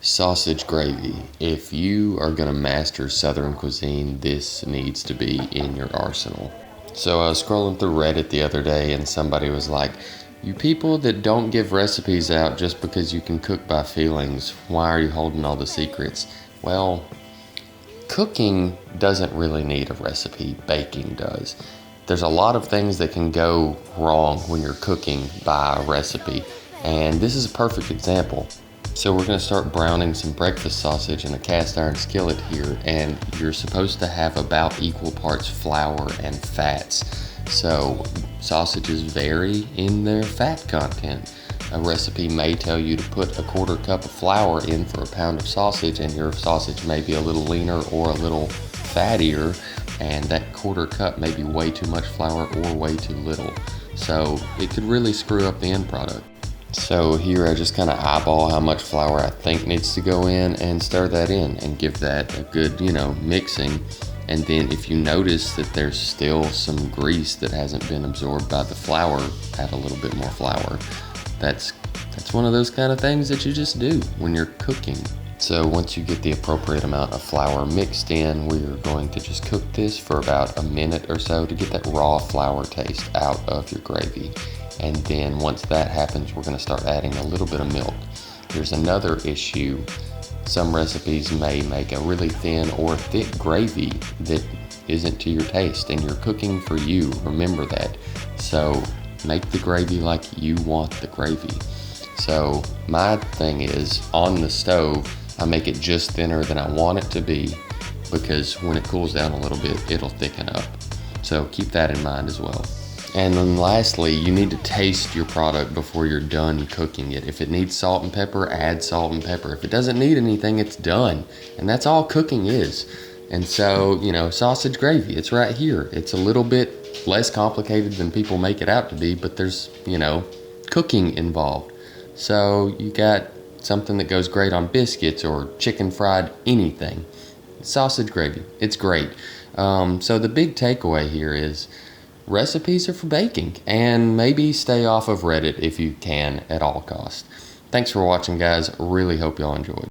Sausage gravy. If you are going to master Southern cuisine, this needs to be in your arsenal. So I was scrolling through Reddit the other day and somebody was like, "You people that don't give recipes out just because you can cook by feelings, why are you holding all the secrets?" Well, cooking doesn't really need a recipe, baking does. There's a lot of things that can go wrong when you're cooking by a recipe, and this is a perfect example. So we're going to start browning some breakfast sausage in a cast iron skillet here, and you're supposed to have about equal parts flour and fats. So sausages vary in their fat content. A recipe may tell you to put a quarter cup of flour in for a pound of sausage, and your sausage may be a little leaner or a little fattier, and that quarter cup may be way too much flour or way too little. So it could really screw up the end product. So here I just kind of eyeball how much flour I think needs to go in and stir that in and give that a good, mixing. And then if you notice that there's still some grease that hasn't been absorbed by the flour, add a little bit more flour. That's one of those kind of things that you just do when you're cooking. So once you get the appropriate amount of flour mixed in, we are going to just cook this for about a minute or so to get that raw flour taste out of your gravy. And then once that happens, we're going to start adding a little bit of milk. There's another issue. Some recipes may make a really thin or thick gravy that isn't to your taste, and you're cooking for you. Remember that. So make the gravy like you want the gravy. So my thing is, on the stove, I make it just thinner than I want it to be, because when it cools down a little bit, it'll thicken up. So keep that in mind as well. And then lastly, you need to taste your product before you're done cooking it. If it needs salt and pepper, add salt and pepper. If it doesn't need anything, it's done. And that's all cooking is. And so, sausage gravy, it's right here. It's a little bit less complicated than people make it out to be, but there's, cooking involved. So you got something that goes great on biscuits or chicken fried anything. Sausage gravy, it's great. So the big takeaway here is recipes are for baking, and maybe stay off of Reddit if you can at all costs. Thanks for watching, guys. Really hope y'all enjoyed.